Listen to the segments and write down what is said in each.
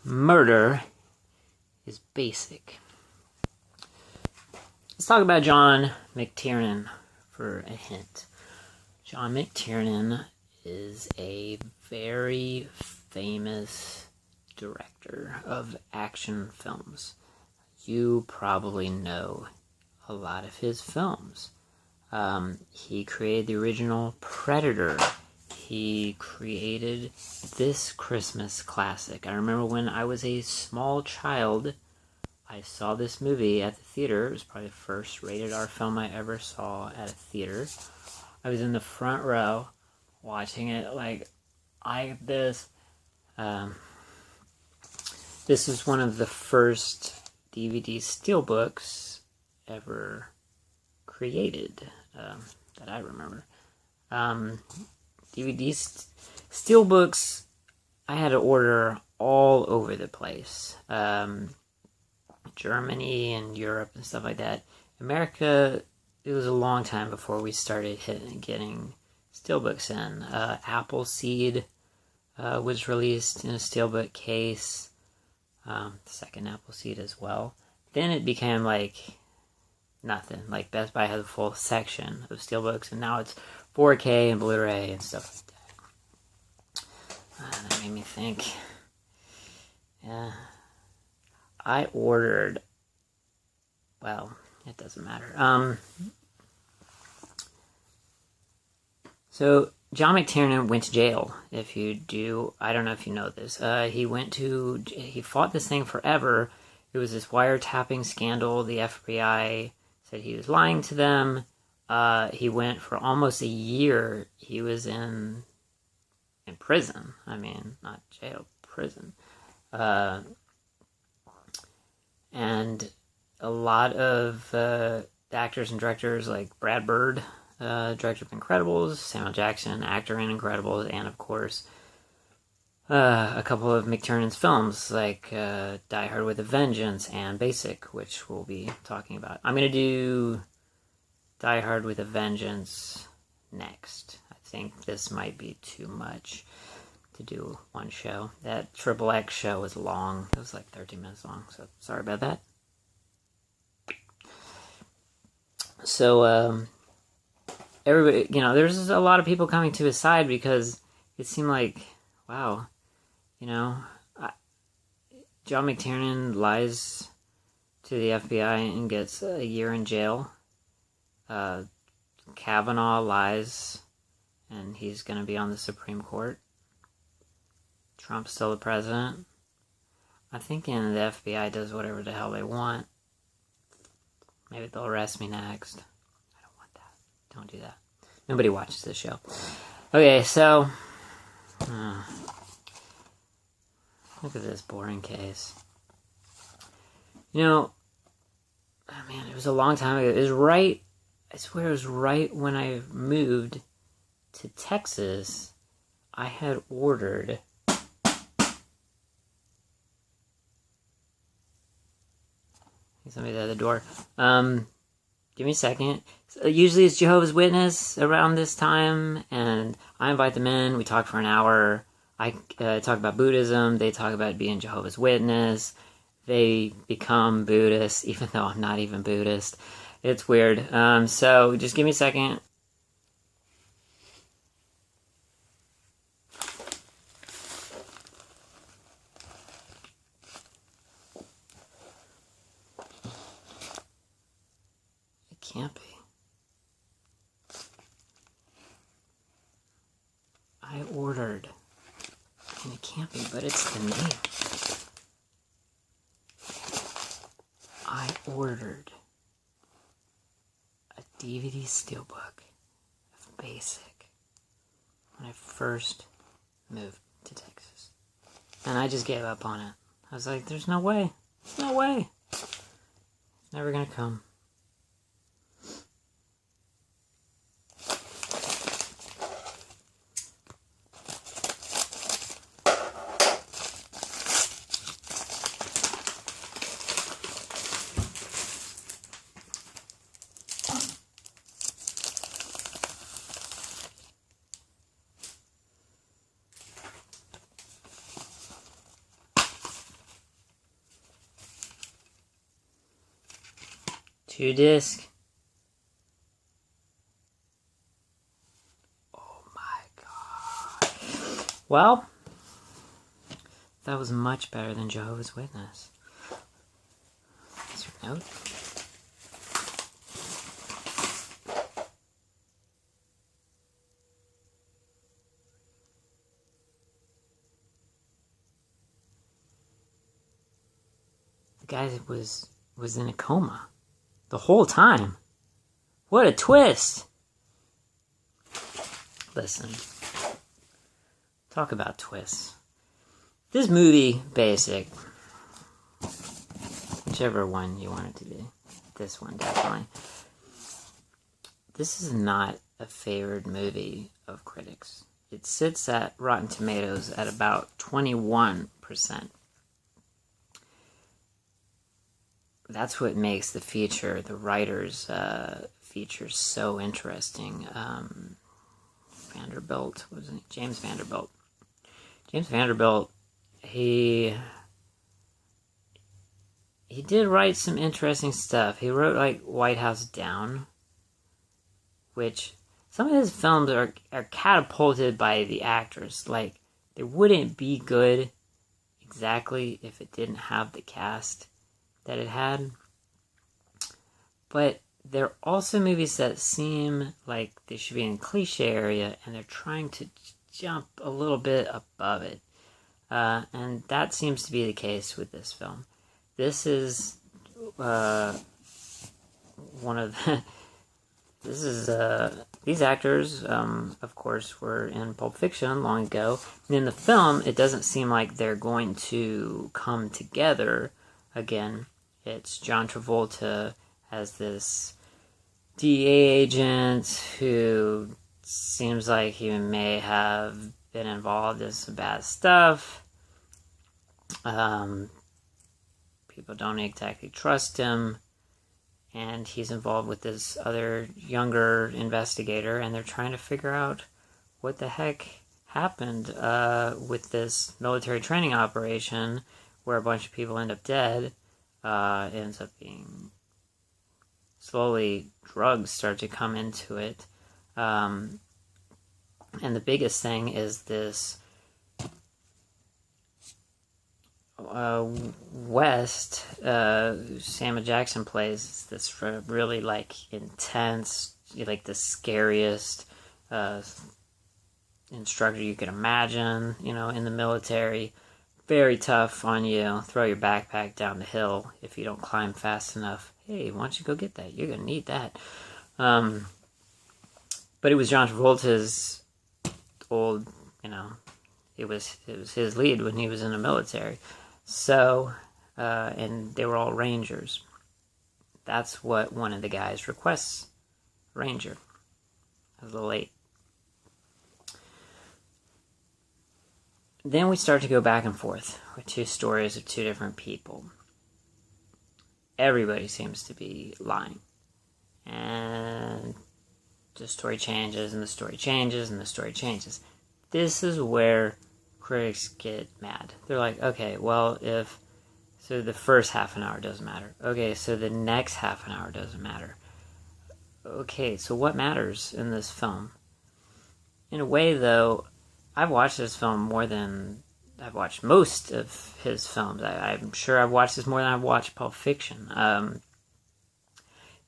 murder is basic. Let's talk about John McTiernan for a hint. John McTiernan is a very famous director of action films. You probably know a lot of his films. He created the original Predator. He created this Christmas classic. I remember when I was a small child, I saw this movie at the theater. It was probably the first rated R film I ever saw at a theater. I was in the front row watching it this. This is one of the first DVD steelbooks ever created that I remember. DVD steelbooks I had to order all over the place. Germany and Europe and stuff like that. America, it was a long time before we started getting steelbooks in. Appleseed was released in a steelbook case. The second Appleseed as well. Then it became like nothing. Like Best Buy has a full section of steelbooks, and now it's 4K and Blu-ray and stuff like that. That made me think. Yeah. I ordered, well, it doesn't matter. So John McTiernan went to jail. If you do, I don't know if you know this. He fought this thing forever. It was this wiretapping scandal. The FBI said he was lying to them. He went for almost a year. He was in prison. I mean, not jail, prison. And a lot of actors and directors like Brad Bird, director of Incredibles, Samuel Jackson, actor in Incredibles, and of course a couple of McTiernan's films like Die Hard with a Vengeance and Basic, which we'll be talking about. I'm going to do Die Hard with a Vengeance next. I think this might be too much to do one show. That XXX show was long. It was like 13 minutes long, so sorry about that. So, everybody, there's a lot of people coming to his side because it seemed like, wow, John McTiernan lies to the FBI and gets a year in jail. Kavanaugh lies, and he's going to be on the Supreme Court. Trump's still the president. I'm thinking the FBI does whatever the hell they want. Maybe they'll arrest me next. I don't want that. Don't do that. Nobody watches this show. Okay, so look at this boring case. Man, it was a long time ago. It was right, I swear it was right when I moved to Texas. I had ordered somebody's at the door. Give me a second. So usually it's Jehovah's Witness around this time, and I invite them in. We talk for an hour. I talk about Buddhism. They talk about being Jehovah's Witness. They become Buddhist, even though I'm not even Buddhist. It's weird. So just give me a second. Can't be. I ordered, and it can't be, but it's the name. I ordered a DVD steelbook of Basic when I first moved to Texas. And I just gave up on it. I was like, there's no way. There's no way. It's never gonna come. 2-disc. Oh my god. Well, that was much better than Jehovah's Witness. That's your note. The guy was in a coma the whole time. What a twist! Listen, talk about twists. This movie, basic, whichever one you want it to be. This one, definitely. This is not a favored movie of critics. It sits at Rotten Tomatoes at about 21%. That's what makes the feature, the writer's feature, so interesting. Vanderbilt, what was it? James Vanderbilt. James Vanderbilt, he did write some interesting stuff. He wrote, like, White House Down, which some of his films are catapulted by the actors. Like, they wouldn't be good exactly if it didn't have the cast that it had. But there are also movies that seem like they should be in a cliche area, and they're trying to jump a little bit above it. And that seems to be the case with this film. This is one of the... these actors, of course, were in Pulp Fiction long ago. And in the film, it doesn't seem like they're going to come together again. It's John Travolta as this DEA agent who seems like he may have been involved in some bad stuff. People don't exactly trust him. And he's involved with this other younger investigator, and they're trying to figure out what the heck happened with this military training operation where a bunch of people end up dead. Ends up being slowly drugs start to come into it. And the biggest thing is this West, Samuel Jackson plays this really, like, intense, like, the scariest instructor you could imagine, in the military. Very tough on you. Throw your backpack down the hill if you don't climb fast enough. Hey, why don't you go get that? You're going to need that. But it was John Travolta's old, it was his lead when he was in the military. So, and they were all Rangers. That's what one of the guys requests. Ranger. I was a little late. Then we start to go back and forth with two stories of two different people. Everybody seems to be lying. And the story changes, and the story changes, and the story changes. This is where critics get mad. They're like, okay, well, so the first half an hour doesn't matter. Okay, so the next half an hour doesn't matter. Okay, so what matters in this film? In a way, though, I've watched this film more than I've watched most of his films. I'm sure I've watched this more than I've watched Pulp Fiction.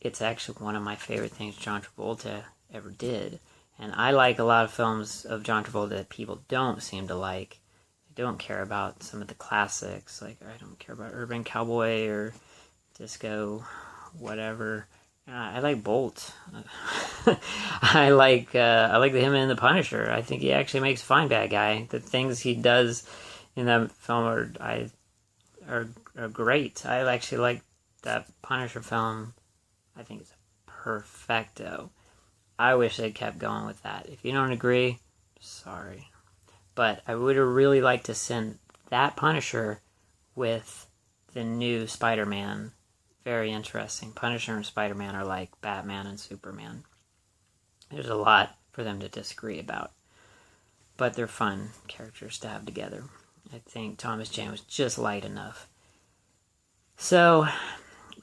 It's actually one of my favorite things John Travolta ever did. And I like a lot of films of John Travolta that people don't seem to like. They don't care about some of the classics. Like, I don't care about Urban Cowboy or Disco, whatever. I like Bolt. I like him in The Punisher. I think he actually makes a fine bad guy. The things he does in that film are great. I actually like that Punisher film. I think it's perfecto. I wish they'd kept going with that. If you don't agree, sorry. But I would have really liked to send that Punisher with the new Spider-Man. Very interesting. Punisher and Spider-Man are like Batman and Superman. There's a lot for them to disagree about. But they're fun characters to have together. I think Thomas Jane was just light enough. So,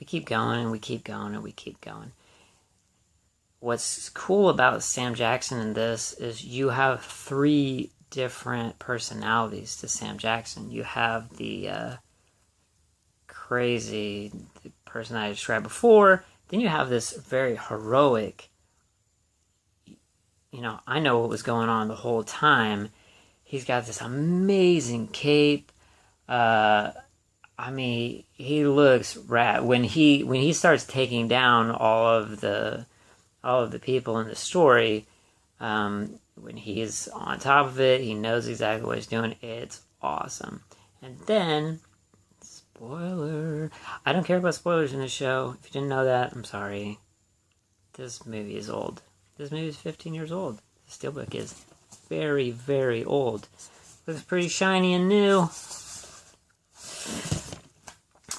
we keep going and we keep going and we keep going. What's cool about Sam Jackson in this is you have 3 different personalities to Sam Jackson. You have the crazy person I described before. Then you have this very heroic, I know what was going on the whole time. He's got this amazing cape. He looks rad. When he starts taking down all of the people in the story, when he's on top of it, he knows exactly what he's doing. It's awesome. And then, spoiler, I don't care about spoilers in this show. If you didn't know that, I'm sorry. This movie is old. This movie is 15 years old. The steelbook is very, very old. Looks pretty shiny and new.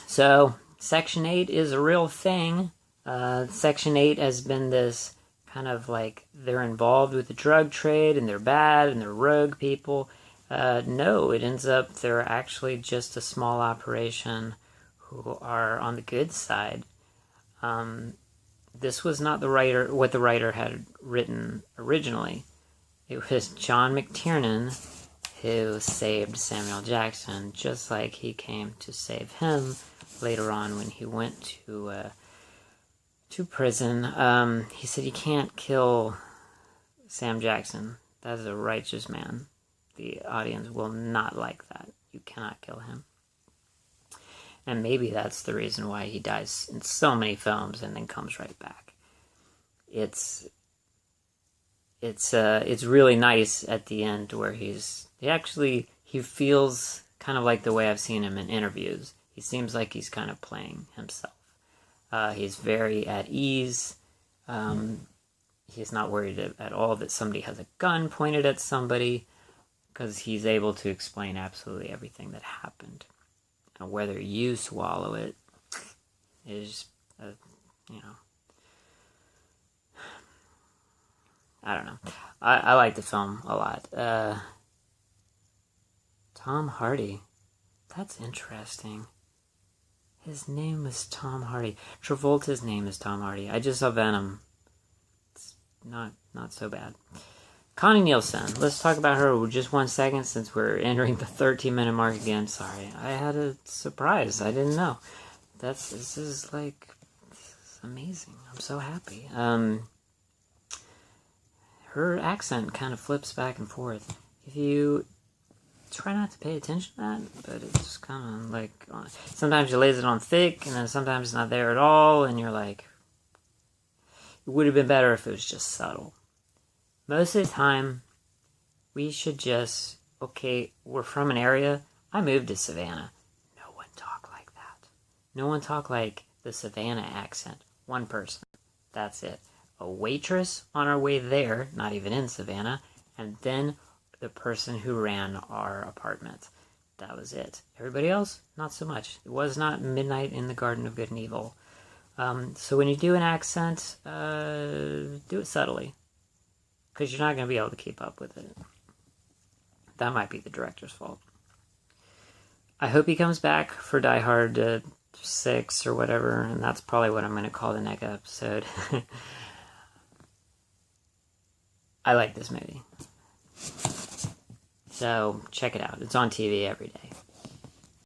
So, Section 8 is a real thing. Section 8 has been this kind of like they're involved with the drug trade and they're bad and they're rogue people. No, it ends up they're actually just a small operation who are on the good side. This was not what the writer had written originally. It was John McTiernan who saved Samuel Jackson, just like he came to save him later on when he went to prison. He said, "You can't kill Sam Jackson. That is a righteous man. The audience will not like that. You cannot kill him." And maybe that's the reason why he dies in so many films and then comes right back. It's really nice at the end where he feels kind of like the way I've seen him in interviews. He seems like he's kind of playing himself. He's very at ease. He's not worried at all that somebody has a gun pointed at somebody, because he's able to explain absolutely everything that happened. And whether you swallow it is, I don't know. I like the film a lot. Tom Hardy. That's interesting. His name is Tom Hardy. Travolta's name is Tom Hardy. I just saw Venom. It's not so bad. Connie Nielsen. Let's talk about her just 1 second since we're entering the 13-minute mark again. Sorry. I had a surprise. I didn't know. This is amazing. I'm so happy. Her accent kind of flips back and forth. If you try not to pay attention to that, but it's kind of like, sometimes she lays it on thick, and then sometimes it's not there at all, and you're like, it would have been better if it was just subtle. Most of the time, we should just, we're from an area, I moved to Savannah. No one talked like that. No one talked like the Savannah accent. One person. That's it. A waitress on our way there, not even in Savannah, and then the person who ran our apartment. That was it. Everybody else, not so much. It was not Midnight in the Garden of Good and Evil. So when you do an accent, do it subtly, because you're not going to be able to keep up with it. That might be the director's fault. I hope he comes back for Die Hard 6 or whatever, and that's probably what I'm going to call the next episode. I like this movie. So, check it out. It's on TV every day.